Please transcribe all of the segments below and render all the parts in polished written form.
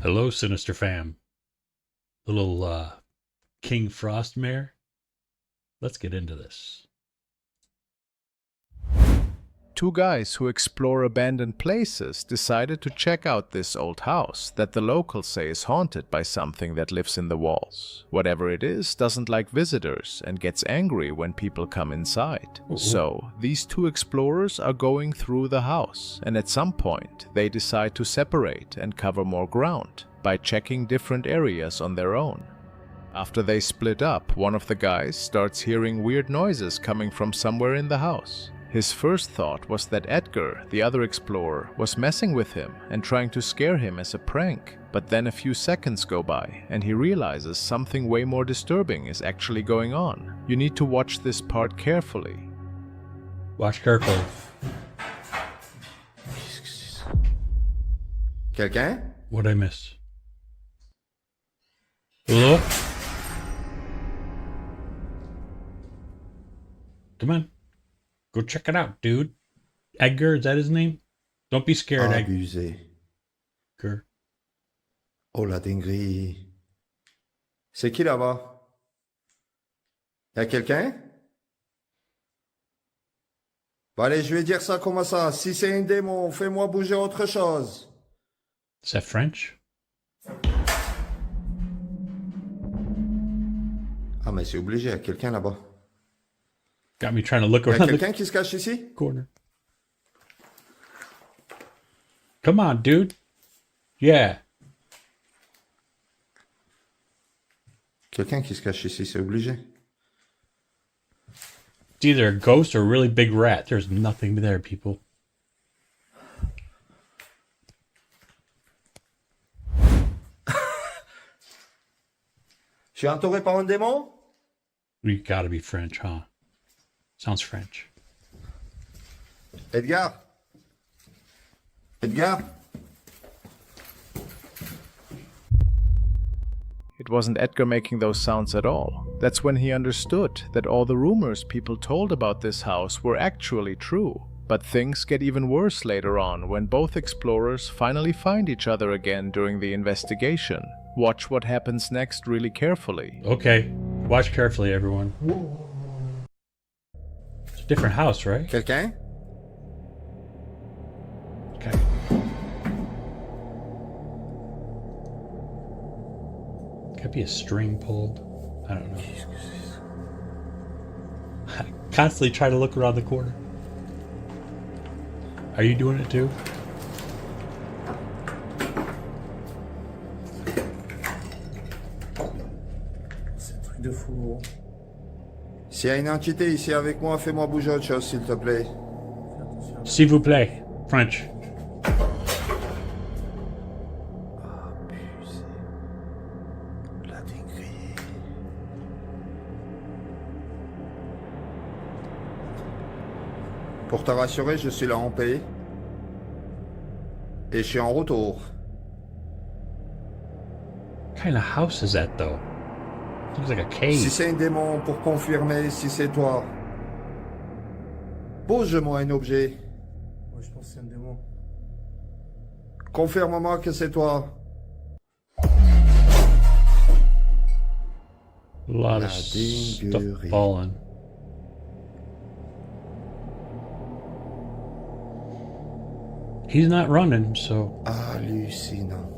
Hello, Sinister fam. Little King Frostmare. Let's get into this. Two guys who explore abandoned places decided to check out this old house that the locals say is haunted by something that lives in the walls. Whatever it is doesn't like visitors and gets angry when people come inside. So, these two explorers are going through the house, and at some point they decide to separate and cover more ground by checking different areas on their own. After they split up, one of the guys starts hearing weird noises coming from somewhere in the house. His first thought was that Edgar, the other explorer, was messing with him and trying to scare him as a prank. But then a few seconds go by and he realizes something way more disturbing is actually going on. You need to watch this part carefully. Watch carefully. Quelqu'un? What'd I miss? Hello? Come on. Go check it out, dude. Edgar, is that his name? Don't be scared, Abusé. Edgar. Oh la dinguerie. C'est qui là-bas? Y'a quelqu'un? Bon allez, je vais dire ça comme ça. Si c'est un démon, fais-moi bouger autre chose. Is that French? Ah mais c'est obligé, y'a quelqu'un là-bas. Got me trying to look Y'a around quelqu'un qui se cache ici? the corner. Come on, dude. Yeah. Quelqu'un qui se cache ici, c'est obligé. It's either a ghost or a really big rat. There's nothing there, people. Je suis entouré par un démon? You gotta be French, huh? Sounds French. Edgar? Edgar? It wasn't Edgar making those sounds at all. That's when he understood that all the rumors people told about this house were actually true. But things get even worse later on when both explorers finally find each other again during the investigation. Watch what happens next really carefully. Okay. Watch carefully, everyone. It's a different house, right? Quelqu'un? Okay. Could be a string pulled. I don't know. I constantly try to look around the corner. Are you doing it too? C'est un truc de fou. S'il y a une entité ici avec moi, fais-moi bouger autre chose, s'il te plaît. Fais attention. S'il vous plaît. French. Abusé. La dinguerie. Pour te rassurer, je suis là en paix. Et je suis en retour. What kind of house is that, though? Looks like a Si cave. c'est un démon, pour confirmer si c'est toi. Pose-moi un objet. Moi, je pense que c'est un démon. Confirme-moi que c'est toi. A lot La of stuff dinguerie. falling. He's not running, so Hallucinant.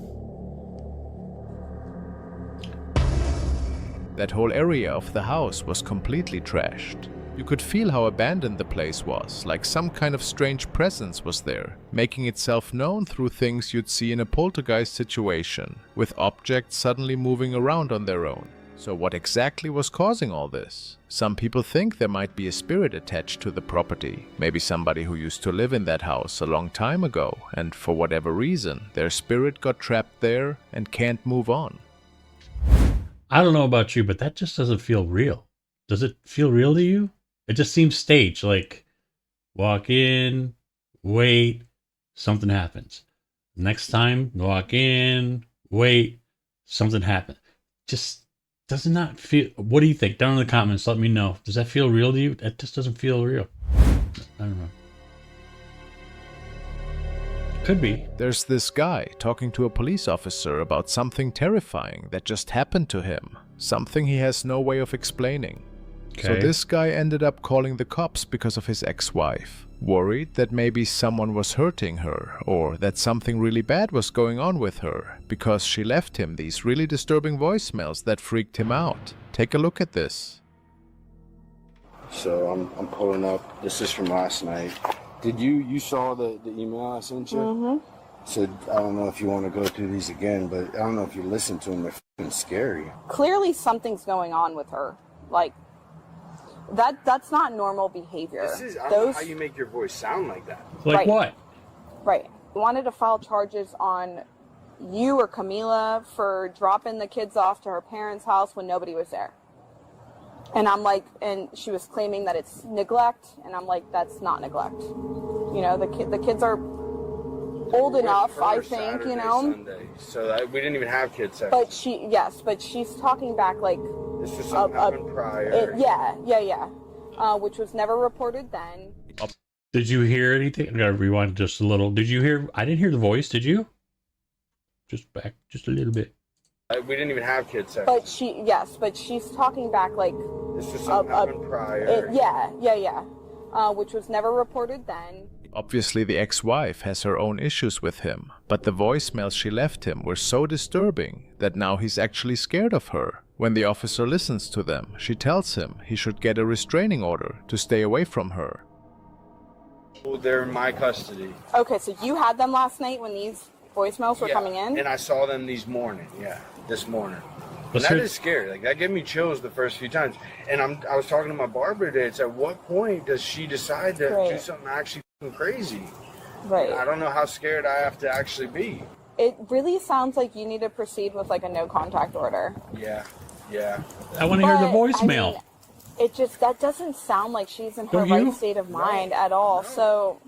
That whole area of the house was completely trashed. You could feel how abandoned the place was, like some kind of strange presence was there, making itself known through things you'd see in a poltergeist situation, with objects suddenly moving around on their own. So what exactly was causing all this? Some people think there might be a spirit attached to the property, maybe somebody who used to live in that house a long time ago, and for whatever reason, their spirit got trapped there and can't move on. I don't know about you, but that just doesn't feel real. Does it feel real to you? It just seems staged, like walk in, wait, something happens. Next time, walk in, wait, something happens. Just does not feel. What do you think? Down in the comments, let me know. Does that feel real to you? That just doesn't feel real. I don't know. Could be. There's this guy talking to a police officer about something terrifying that just happened to him, something he has no way of explaining. So Okay. this guy ended up calling the cops because of his ex-wife, worried that maybe someone was hurting her or that something really bad was going on with her because she left him these really disturbing voicemails that freaked him out. Take a look at this. So I'm pulling up. This is from last night. Did you saw the email I sent you? Mm-hmm. So I don't know if you want to go through these again, but I don't know if you listen to them. They're fucking scary. Clearly something's going on with her. Like, that's not normal behavior. I don't know how you make your voice sound like that. Like Right. what? Right. Wanted to file charges on you or Camila for dropping the kids off to her parents' house when nobody was there. And I'm like, and she was claiming that it's neglect, and I'm like, that's not neglect. You know, the kids are old enough, I think, Saturday, you know. Sunday. So we didn't even have kids sex. But she's talking back like, This was something happened prior. which was never reported then. Did you hear anything? I gotta rewind just a little. Did you hear? I didn't hear the voice. Did you? Just back, just a little bit. We didn't even have kids sex. But she's talking back like, This was something happened prior. which was never reported then. Obviously, the ex-wife has her own issues with him, but the voicemails she left him were so disturbing that now he's actually scared of her. When the officer listens to them, she tells him he should get a restraining order to stay away from her. Well, they're in my custody. Okay, so you had them last night when these voicemails were coming in? And I saw them this morning. And Let's that hear- is scary. Like, that gave me chills the first few times. And I was talking to my barber today. It's at what point does she decide to Right. do something actually fucking crazy? Right. I don't know how scared I have to actually be. It really sounds like you need to proceed with like a no contact order. Yeah. I want to hear the But, voicemail. I mean, that doesn't sound like she's in her Don't right you? state of mind at all. So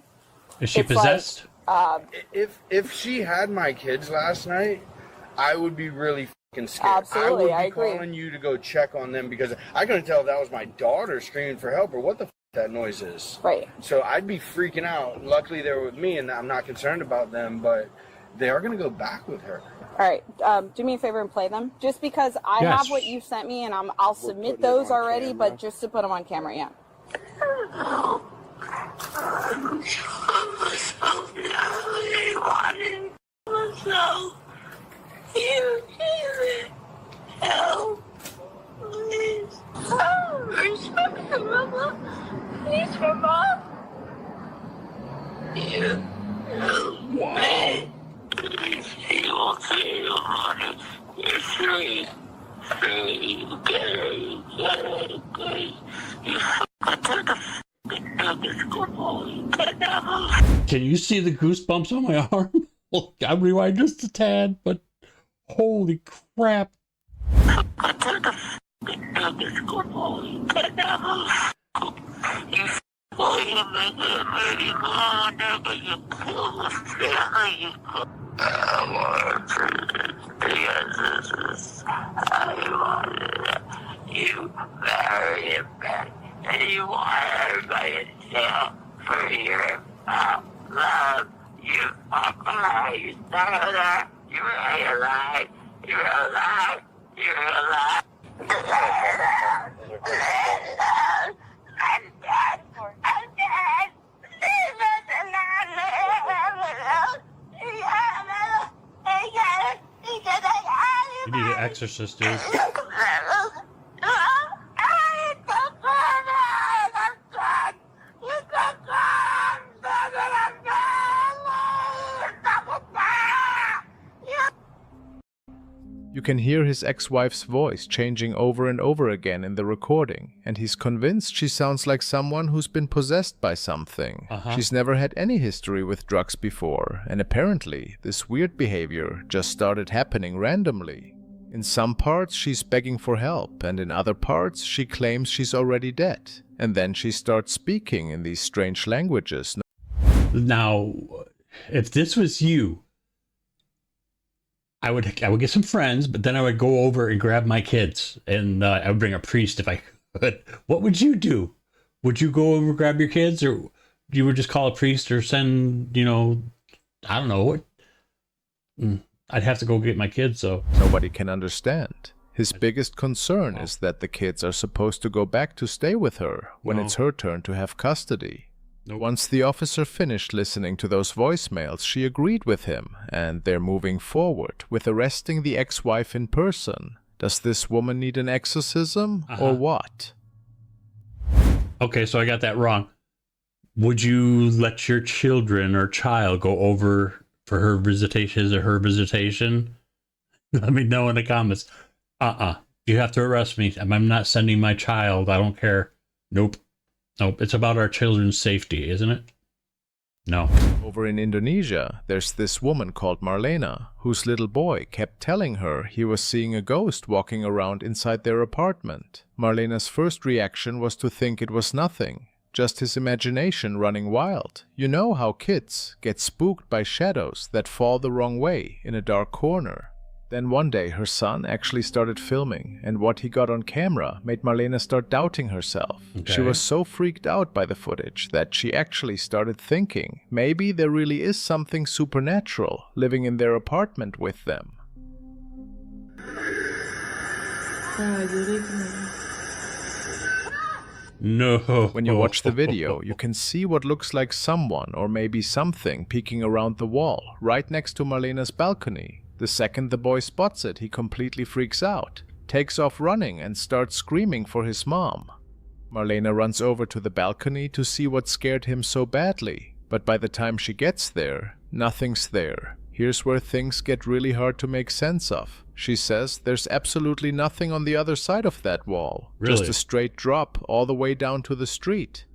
Is she it's like- possessed? If she had my kids last night, I would be really fucking scared. Absolutely, I I would be agree. calling you to go check on them because I couldn't tell if that was my daughter screaming for help or what the that noise is. right. So I'd be freaking out. Luckily, they were with me, and I'm not concerned about them, but they are going to go back with her. All right. Do me a favor and play them. Just because I Yes. have what you sent me, and I'll submit putting it those on already, camera. but just to put them on camera, yeah. Can you see the goosebumps on my arm? Look, I rewind just a tad, but holy crap! You married him back, and you wanted by yourself for your love. You fuck alive, you son of a, you're alive, you're alive, you're alive. I'm dead, I'm dead. Leave us alone. You need an exorcist, dude. You can hear his ex-wife's voice changing over and over again in the recording, and he's convinced she sounds like someone who's been possessed by something. Uh-huh. She's never had any history with drugs before, and apparently this weird behavior just started happening randomly. In some parts she's begging for help, and in other parts she claims she's already dead, and then she starts speaking in these strange languages. Now, if this was you, I would get some friends, but then I would go over and grab my kids, and I would bring a priest if I could. What would you do? Would you go over and grab your kids, or you would just call a priest or send, I don't know what. I'd have to go get my kids, so. Nobody can understand. His biggest concern is that the kids are supposed to go back to stay with her when it's her turn to have custody. Nope. Once the officer finished listening to those voicemails, she agreed with him, and they're moving forward with arresting the ex-wife in person. Does this woman need an exorcism, or what? Okay, so I got that wrong. Would you let your children or child go over for her visitation, his or her visitation? Let me know in the comments. You have to arrest me. I'm not sending my child. I don't care. Nope. It's about our children's safety, isn't it? No. Over in Indonesia, there's this woman called Marlena, whose little boy kept telling her he was seeing a ghost walking around inside their apartment. Marlena's first reaction was to think it was nothing, just his imagination running wild. You know how kids get spooked by shadows that fall the wrong way in a dark corner. Then one day her son actually started filming, and what he got on camera made Marlena start doubting herself. Okay. She was so freaked out by the footage that she actually started thinking maybe there really is something supernatural living in their apartment with them. No. When you watch the video, you can see what looks like someone or maybe something peeking around the wall right next to Marlena's balcony. The second the boy spots it, he completely freaks out, takes off running and starts screaming for his mom. Marlena runs over to the balcony to see what scared him so badly, but by the time she gets there, nothing's there. Here's where things get really hard to make sense of. She says there's absolutely nothing on the other side of that wall. Really? Just a straight drop all the way down to the street.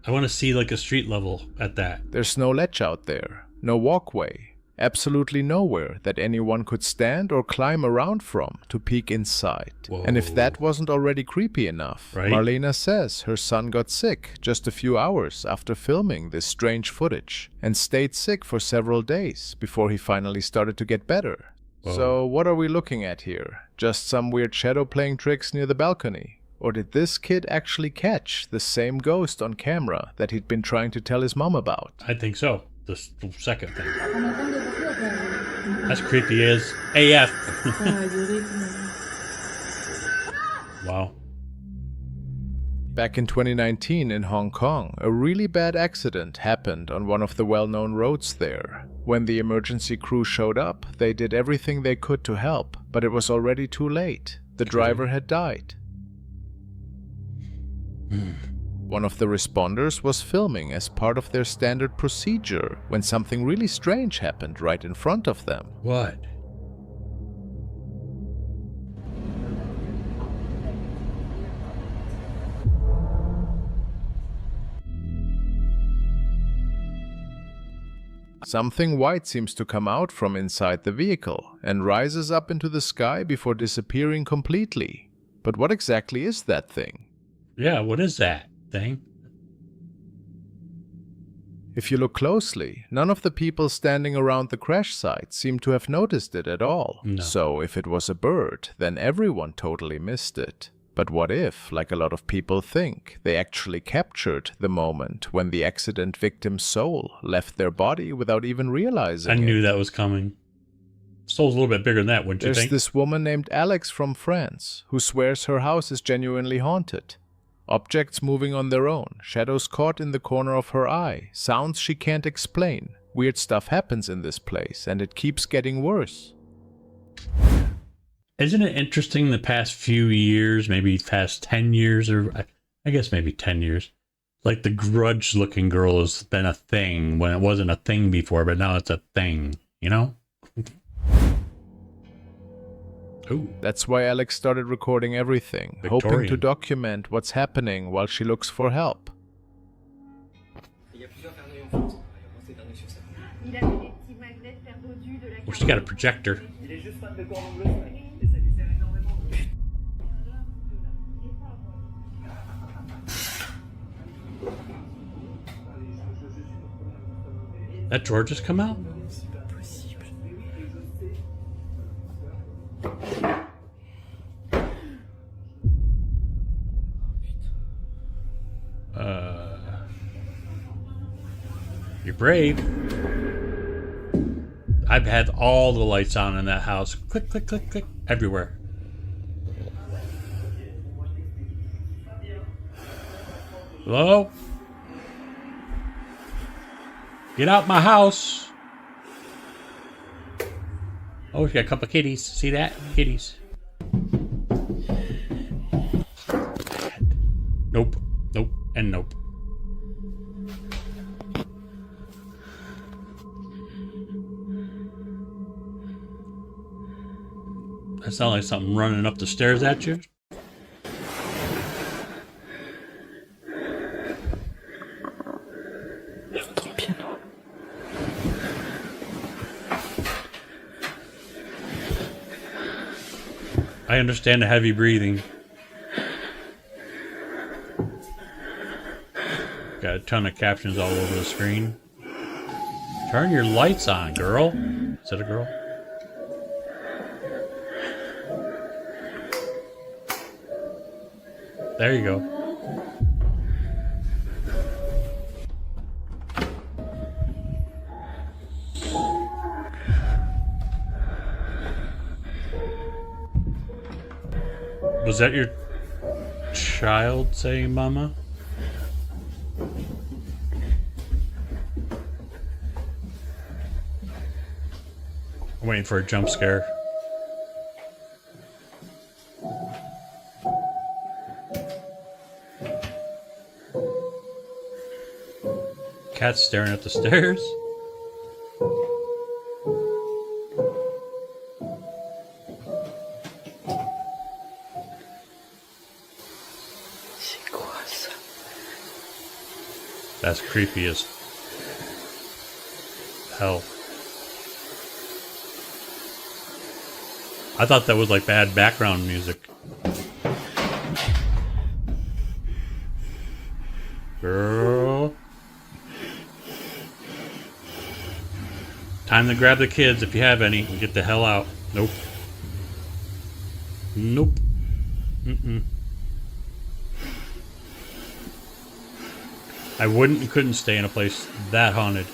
I want to see like a street level at that. There's no ledge out there, no walkway. Absolutely nowhere that anyone could stand or climb around from to peek inside. Whoa. And if that wasn't already creepy enough, right? Marlena says her son got sick just a few hours after filming this strange footage and stayed sick for several days before he finally started to get better. Whoa. So what are we looking at here? Just some weird shadow playing tricks near the balcony? Or did this kid actually catch the same ghost on camera that he'd been trying to tell his mom about? I think so. The second thing. That's creepy as AF. Wow. Back in 2019 in Hong Kong, a really bad accident happened on one of the well-known roads there. When the emergency crew showed up, they did everything they could to help, but it was already too late. The driver had died. One of the responders was filming as part of their standard procedure when something really strange happened right in front of them. What? Something white seems to come out from inside the vehicle and rises up into the sky before disappearing completely. But what exactly is that thing? Yeah, what is that thing? If you look closely, none of the people standing around the crash site seem to have noticed it at all. No. So if it was a bird, then everyone totally missed it. But what if, like a lot of people think, they actually captured the moment when the accident victim's soul left their body without even realizing I knew it? that was coming. Soul's a little bit bigger than that, wouldn't you There's think? this woman named Alex from France who swears her house is genuinely haunted. Objects moving on their own, shadows caught in the corner of her eye, sounds she can't explain. Weird stuff happens in this place, and it keeps getting worse. Isn't it interesting the past few years, maybe past 10 years, or I guess maybe 10 years, like the grudge-looking girl has been a thing when it wasn't a thing before, but now it's a thing, you know? Ooh. That's why Alex started recording everything, hoping to Victorian. document what's happening while she looks for help. Well, she got a projector. That drawer just come out? You're brave. I've had all the lights on in that house. Click, click, click, click, everywhere. Hello? Get out my house. Oh, we got a couple of kitties. See that? Kitties. Nope. Nope. And nope. That sounds like something running up the stairs at you. I understand the heavy breathing. Got a ton of captions all over the screen. Turn your lights on, girl. Is that a girl? There you go. Was that your child saying mama? I'm waiting for a jump scare. Cat's staring at the stairs. That's creepiest hell. I thought that was like bad background music. Girl. Time to grab the kids if you have any and get the hell out. Nope. Nope. Mm-mm. I wouldn't and couldn't stay in a place that haunted.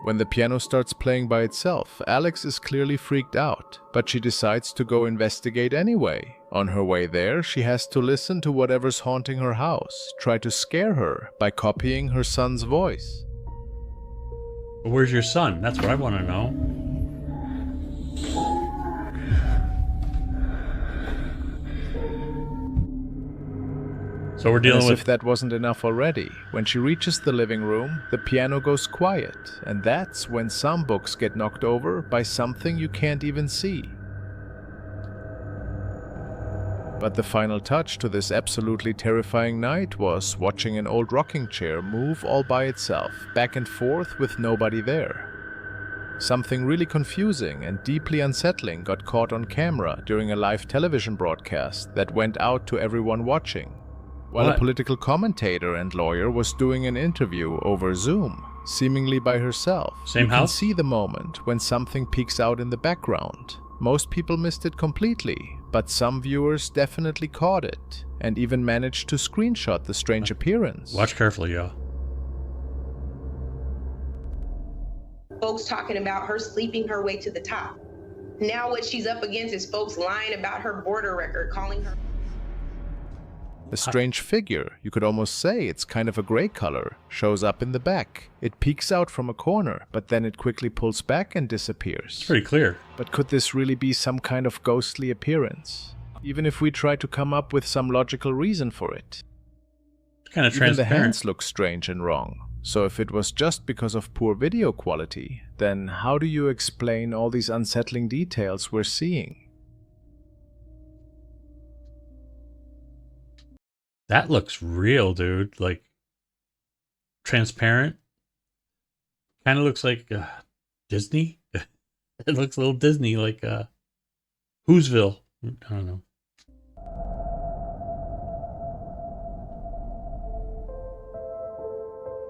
When the piano starts playing by itself, Alex is clearly freaked out, but she decides to go investigate anyway. On her way there, she has to listen to whatever's haunting her house, try to scare her by copying her son's voice. Where's your son? That's what I want to know. So we're dealing As with... if that wasn't enough already, when she reaches the living room, the piano goes quiet, and that's when some books get knocked over by something you can't even see. But the final touch to this absolutely terrifying night was watching an old rocking chair move all by itself, back and forth with nobody there. Something really confusing and deeply unsettling got caught on camera during a live television broadcast that went out to everyone watching. While a political commentator and lawyer was doing an interview over Zoom, seemingly by herself. Same you house? can see the moment when something peeks out in the background. Most people missed it completely, but some viewers definitely caught it, and even managed to screenshot the strange appearance. Watch carefully, y'all. Folks talking about her sleeping her way to the top. Now what she's up against is folks lying about her border record, calling her... A strange figure, you could almost say it's kind of a gray color, shows up in the back. It peeks out from a corner, but then it quickly pulls back and disappears. It's pretty clear. But could this really be some kind of ghostly appearance? Even if we try to come up with some logical reason for it. It's kind of Even the transparent. hands look strange and wrong. So if it was just because of poor video quality, then how do you explain all these unsettling details we're seeing? That looks real, dude. Like, transparent. Kind of looks like Disney. It looks a little Disney, like Whoville. I don't know.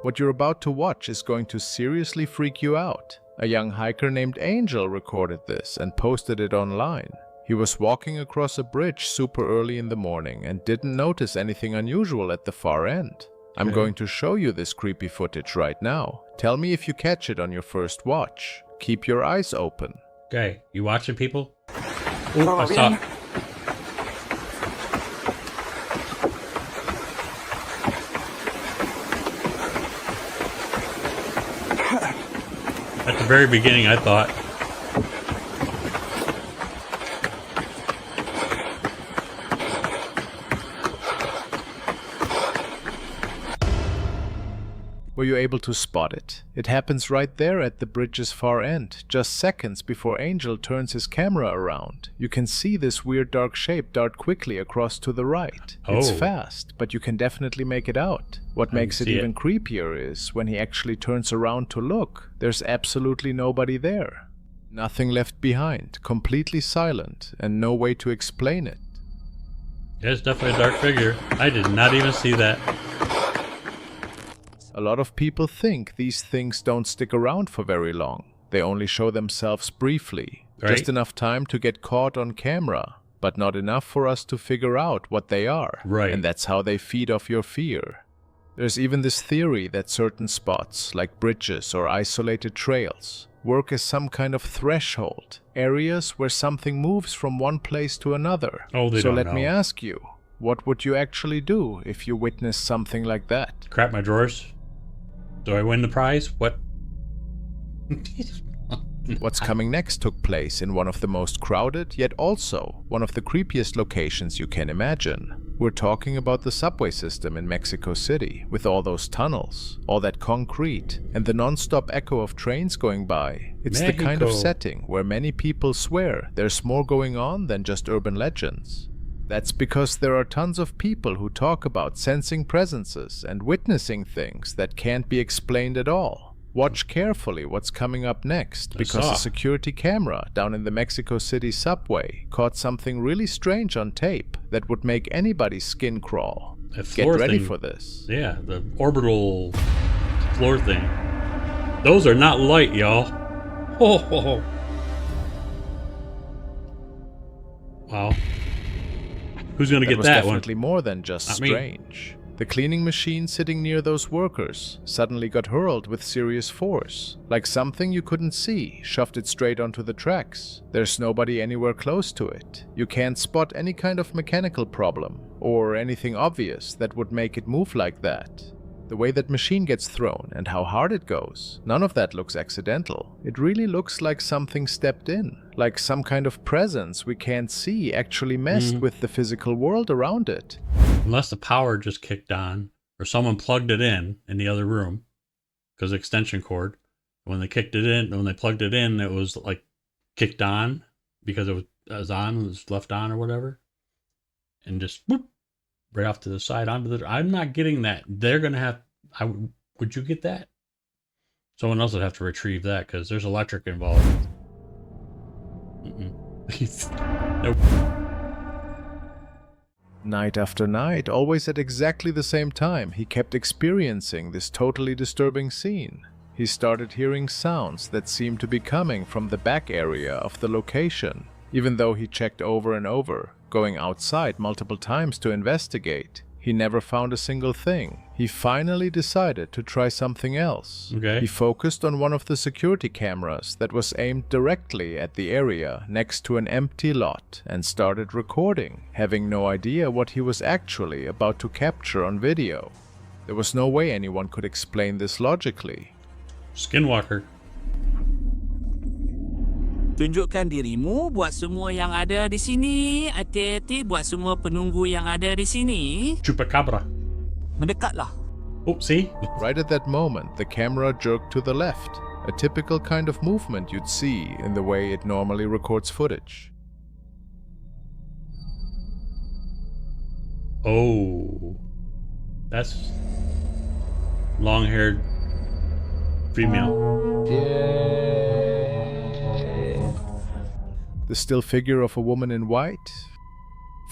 What you're about to watch is going to seriously freak you out. A young hiker named Angel recorded this and posted it online. He was walking across a bridge super early in the morning and didn't notice anything unusual at the far end. I'm going to show you this creepy footage right now. Tell me if you catch it on your first watch. Keep your eyes open. Okay, you watching, people? Ooh, I saw it. At the very beginning, I thought. Were you able to spot it? It happens right there at the bridge's far end, just seconds before Angel turns his camera around. You can see this weird dark shape dart quickly across to the right. It's fast, but you can definitely make it out. What makes it even creepier is when he actually turns around to look, there's absolutely nobody there. Nothing left behind, completely silent, and no way to explain it. Yeah, it's definitely a dark figure. I did not even see that. A lot of people think these things don't stick around for very long. They only show themselves briefly. Right. Just enough time to get caught on camera, but not enough for us to figure out what they are. Right. And that's how they feed off your fear. There's even this theory that certain spots, like bridges or isolated trails, work as some kind of threshold, areas where something moves from one place to another. Oh, they so don't let know. me ask you, what would you actually do if you witnessed something like that? Crap my drawers. Do I win the prize? What? What's coming next took place in one of the most crowded, yet also one of the creepiest locations you can imagine. We're talking about the subway system in Mexico City, with all those tunnels, all that concrete, and the non-stop echo of trains going by. It's the kind of Mexico. setting where many people swear there's more going on than just urban legends. That's because there are tons of people who talk about sensing presences and witnessing things that can't be explained at all. Watch carefully what's coming up next, because a security camera down in the Mexico City subway caught something really strange on tape that would make anybody's skin crawl. Get ready for this. Yeah, the orbital floor thing. Those are not light, y'all. Ho, ho, ho. Wow. Who's gonna get was that one? definitely more than just Not me. strange. The cleaning machine sitting near those workers suddenly got hurled with serious force, like something you couldn't see shoved it straight onto the tracks. There's nobody anywhere close to it. You can't spot any kind of mechanical problem or anything obvious that would make it move like that. The way that machine gets thrown and how hard it goes, none of that looks accidental. It really looks like something stepped in, like some kind of presence we can't see actually messed with the physical world around it. Unless the power just kicked on, or someone plugged it in the other room, because extension cord. When they kicked it in, when they plugged it in, it was like kicked on because it was on, it was left on or whatever, and just whoop, right off to the side onto the. I'm not getting that. They're gonna have. Would you get that? Someone else would have to retrieve that because there's electric involved. Nope. Night after night, always at exactly the same time, he kept experiencing this totally disturbing scene. He started hearing sounds that seemed to be coming from the back area of the location, even though he checked over and over, going outside multiple times to investigate. He never found a single thing. He finally decided to try something else. Okay. He focused on one of the security cameras that was aimed directly at the area next to an empty lot and started recording, having no idea what he was actually about to capture on video. There was no way anyone could explain this logically. Skinwalker. Tunjukkan dirimu buat semua yang ada di sini. Hati-hati buat semua penunggu yang ada di sini. Chupacabra. Mendekatlah. Oh, see? Right at that moment, the camera jerked to the left, a typical kind of movement you'd see in the way it normally records footage. Oh. That's long-haired female. The still figure of a woman in white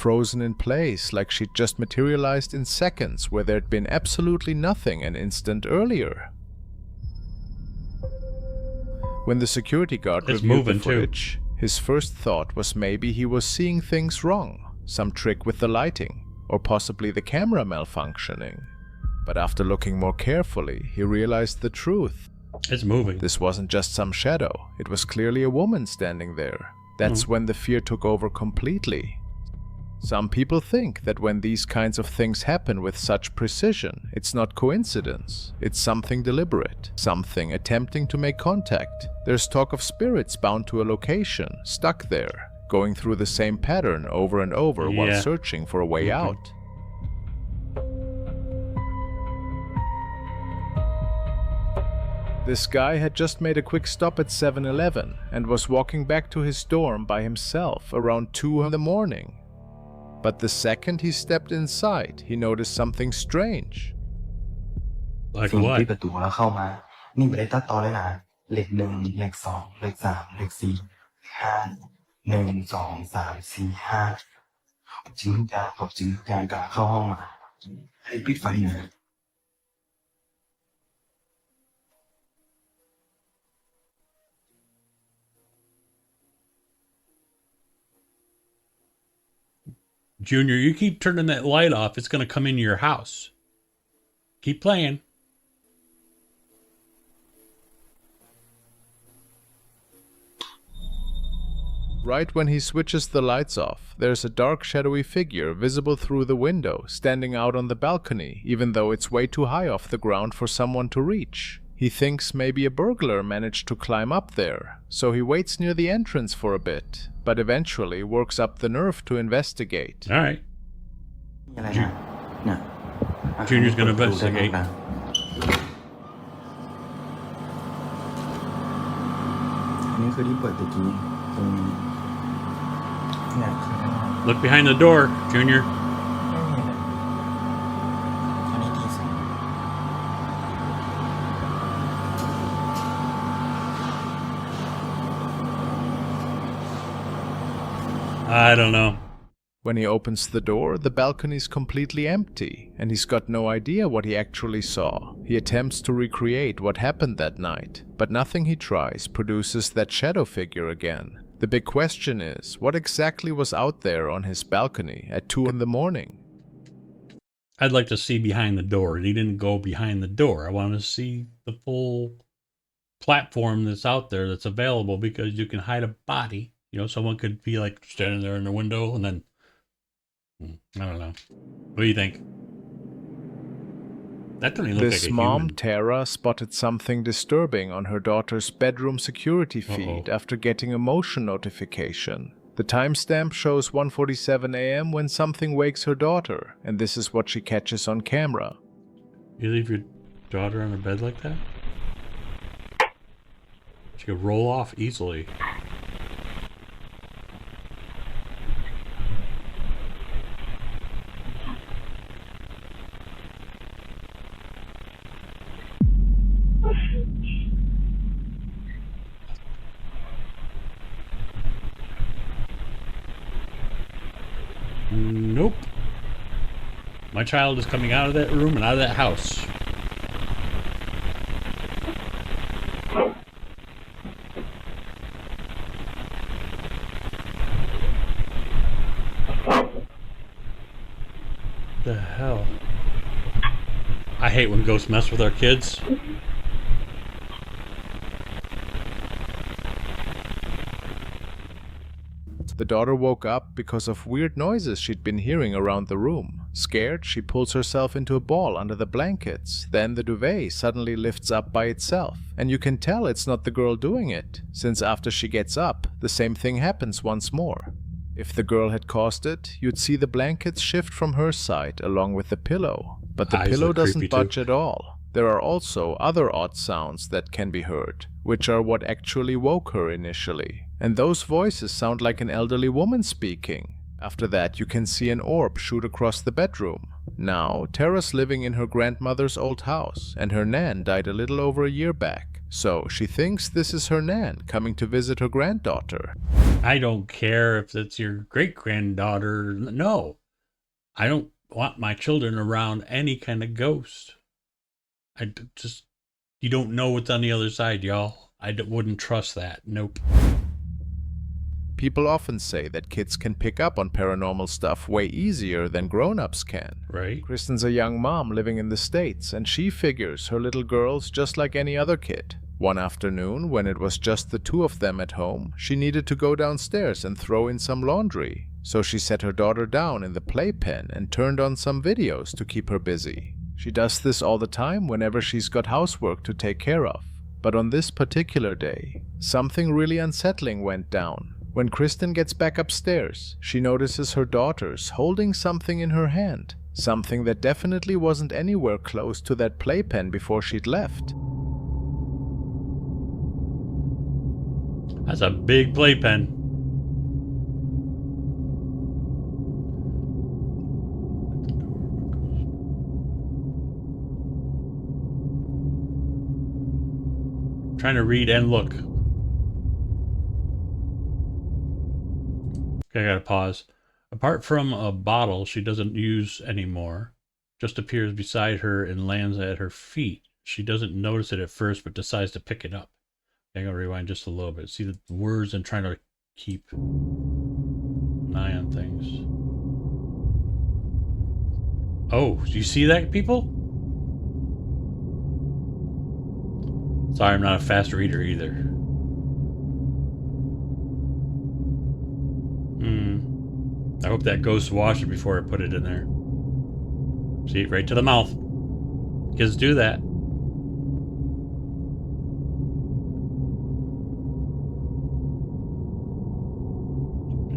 frozen in place like she'd just materialized in seconds where there'd been absolutely nothing an instant earlier. When the security guard It's reviewed the moving, too. footage, his first thought was maybe he was seeing things wrong, some trick with the lighting, or possibly the camera malfunctioning. But after looking more carefully, he realized the truth. It's moving. This wasn't just some shadow, it was clearly a woman standing there. That's when the fear took over completely. Some people think that when these kinds of things happen with such precision, it's not coincidence, it's something deliberate, something attempting to make contact. There's talk of spirits bound to a location, stuck there, going through the same pattern over and over while Yeah. searching for a way out. This guy had just made a quick stop at 7-Eleven and was walking back to his dorm by himself around 2 in the morning. But the second he stepped inside, he noticed something strange. Like สิ่ง what? ที่ประตูแล้วเข้ามา นี่ไม่ได้ตัดต่อเลยนะเลข 1 เลข 2 เลข 3 เลข 4 5 1 2 3 4 5จริงทุกอย่างครบจริงทุกอย่างกำลังเข้าห้องมาให้ปิดไฟนะ Junior, you keep turning that light off, it's going to come into your house. Keep playing. Right when he switches the lights off, there's a dark shadowy figure visible through the window, standing out on the balcony, even though it's way too high off the ground for someone to reach. He thinks maybe a burglar managed to climb up there, so he waits near the entrance for a bit, but eventually works up the nerve to investigate. All right. มีอะไรนะน่ะ Junior's gonna เปิดประตู investigate. ได้ไหมอันนี้คือที่เปิดตะกี้ตรงนี้เนี่ยข้างหน้า Look behind the door, Junior. ไม่มีอะไรอันนี้ที่สอง I don't know. When he opens the door, the balcony's completely empty, and he's got no idea what he actually saw. He attempts to recreate what happened that night, but nothing he tries produces that shadow figure again. The big question is, what exactly was out there on his balcony at 2 in the morning? I'd like to see behind the door. He didn't go behind the door. I want to see the full platform that's out there that's available, because you can hide a body. You know, someone could be like standing there in the window and then, I don't know. What do you think? That doesn't even look This like a mom, human. Tara, spotted something disturbing on her daughter's bedroom security feed after getting a motion notification. The timestamp shows 1:47 a.m. when something wakes her daughter, and this is what she catches on camera. You leave your daughter on her bed like that? She could roll off easily. Nope. My child is coming out of that room and out of that house. The hell? I hate when ghosts mess with our kids. The daughter woke up because of weird noises she'd been hearing around the room. Scared, she pulls herself into a ball under the blankets. Then the duvet suddenly lifts up by itself. And you can tell it's not the girl doing it, since after she gets up, the same thing happens once more. If the girl had caused it, you'd see the blankets shift from her side along with the pillow. But the Eyes pillow look doesn't creepy, too. budge at all. There are also other odd sounds that can be heard, which are what actually woke her initially. And those voices sound like an elderly woman speaking. After that, you can see an orb shoot across the bedroom. Now, Tara's living in her grandmother's old house, and her nan died a little over a year back. So she thinks this is her nan coming to visit her granddaughter. I don't care if it's your great-granddaughter. No. I don't want my children around any kind of ghost. You don't know what's on the other side, y'all. Wouldn't trust that. Nope. People often say that kids can pick up on paranormal stuff way easier than grown-ups can. Right. Kristen's a young mom living in the States, and she figures her little girl's just like any other kid. One afternoon, when it was just the two of them at home, she needed to go downstairs and throw in some laundry. So she set her daughter down in the playpen and turned on some videos to keep her busy. She does this all the time whenever she's got housework to take care of. But on this particular day, something really unsettling went down. When Kristen gets back upstairs, she notices her daughter's holding something in her hand. Something that definitely wasn't anywhere close to that playpen before she'd left. That's a big playpen. Trying to read and look. Okay, I gotta pause. Apart from a bottle she doesn't use anymore, just appears beside her and lands at her feet. She doesn't notice it at first, but decides to pick it up. Okay, I'm gonna rewind just a little bit. See the words and trying to keep an eye on things. Oh, do you see that, people? Sorry, I'm not a fast reader either. I hope that ghost washed it before I put it in there. See, right to the mouth. Kids do that.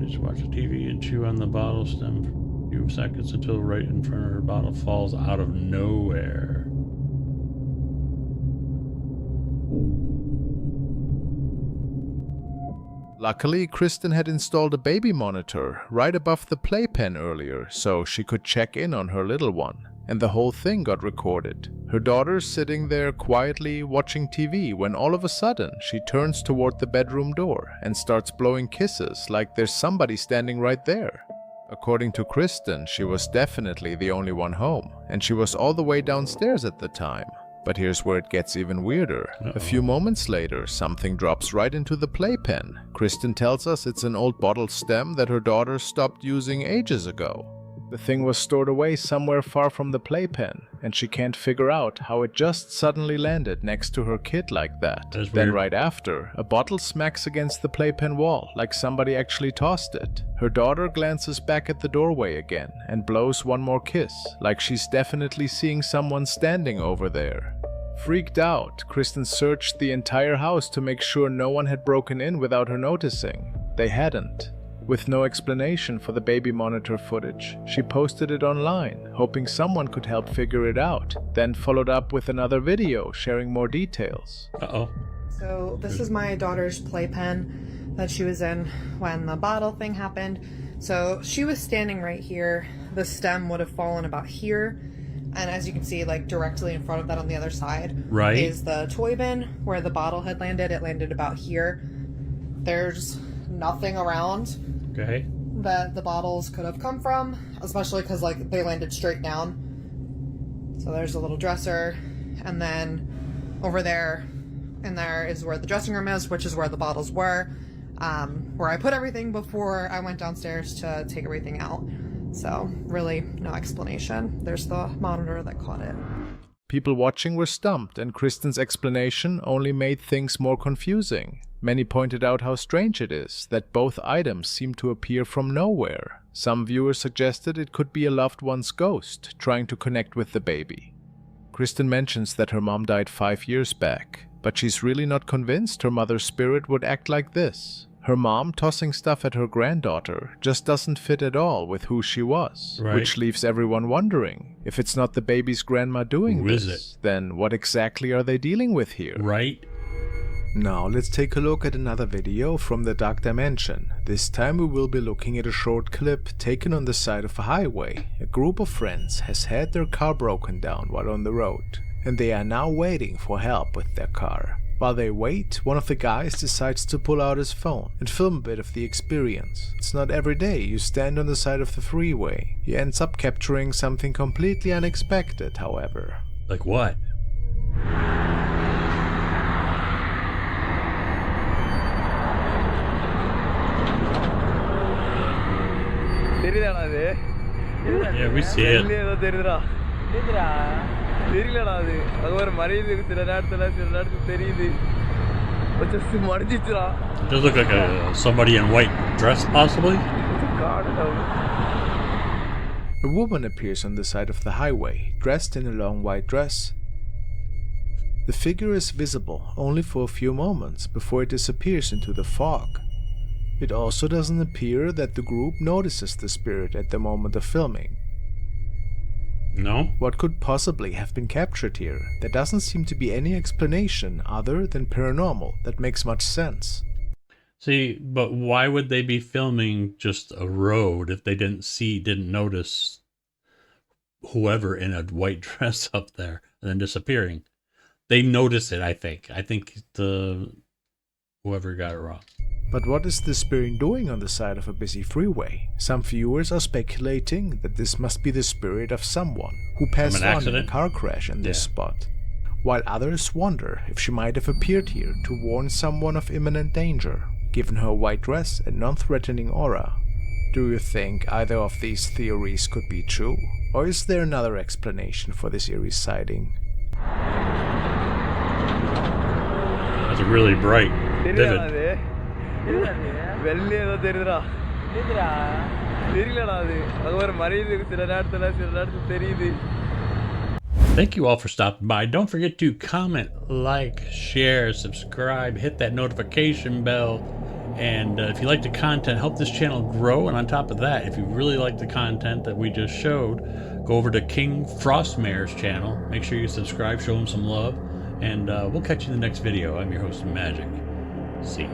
Just watch the TV and chew on the bottle stem for a few seconds until right in front of her bottle falls out of nowhere. Luckily, Kristen had installed a baby monitor right above the playpen earlier, so she could check in on her little one, and the whole thing got recorded. Her daughter's sitting there quietly watching TV when all of a sudden she turns toward the bedroom door and starts blowing kisses like there's somebody standing right there. According to Kristen, she was definitely the only one home, and she was all the way downstairs at the time. But here's where it gets even weirder. A few moments later, something drops right into the playpen. Kristen tells us it's an old bottle stem that her daughter stopped using ages ago. The thing was stored away somewhere far from the playpen, and she can't figure out how it just suddenly landed next to her kid like that. Then right after, a bottle smacks against the playpen wall like somebody actually tossed it. Her daughter glances back at the doorway again and blows one more kiss, like she's definitely seeing someone standing over there. Freaked out, Kristen searched the entire house to make sure no one had broken in without her noticing. They hadn't. With no explanation for the baby monitor footage, she posted it online, hoping someone could help figure it out, then followed up with another video sharing more details. So this is my daughter's playpen that she was in when the bottle thing happened. So she was standing right here. The stem would have fallen about here. And as you can see, like directly in front of that on the other side is the toy bin where the bottle had landed. It landed about here. There's nothing around that the bottles could have come from, especially because like they landed straight down. So there's a little dresser, and then over there in there is where the dressing room is, which is where the bottles were, where I put everything before I went downstairs to take everything out. So really no explanation. There's the monitor that caught it. People watching were stumped, and Kristen's explanation only made things more confusing. Many pointed out how strange it is that both items seem to appear from nowhere. Some viewers suggested it could be a loved one's ghost trying to connect with the baby. Kristen mentions that her mom died 5 years back, but she's really not convinced her mother's spirit would act like this. Her mom tossing stuff at her granddaughter just doesn't fit at all with who she was, which leaves everyone wondering, if it's not the baby's grandma doing this, then what exactly are they dealing with here? Now let's take a look at another video from the Dark Dimension. This time we will be looking at a short clip taken on the side of a highway. A group of friends has had their car broken down while on the road, and they are now waiting for help with their car. While they wait, one of the guys decides to pull out his phone and film a bit of the experience. It's not every day you stand on the side of the freeway. He ends up capturing something completely unexpected, however. Like what? Yeah, we see it. It does look like somebody in white dress, possibly. A woman appears on the side of the highway, dressed in a long white dress. The figure is visible only for a few moments before it disappears into the fog. It also doesn't appear that the group notices the spirit at the moment of filming. No? What could possibly have been captured here? There doesn't seem to be any explanation other than paranormal that makes much sense. See, but why would they be filming just a road if they didn't notice whoever in a white dress up there and then disappearing? They notice it, I think. I think whoever got it wrong. But what is the spirit doing on the side of a busy freeway? Some viewers are speculating that this must be the spirit of someone who passed on in a car crash in this spot, while others wonder if she might have appeared here to warn someone of imminent danger, given her white dress and non-threatening aura. Do you think either of these theories could be true? Or is there another explanation for this eerie sighting? That's a really bright, vivid. Thank you all for stopping by. Don't forget to comment, like, share, subscribe, hit that notification bell. And if you like the content, help this channel grow. And on top of that, if you really like the content that we just showed, go over to King Frostmare's channel. Make sure you subscribe, show him some love. And we'll catch you in the next video. I'm your host, Magic. See ya.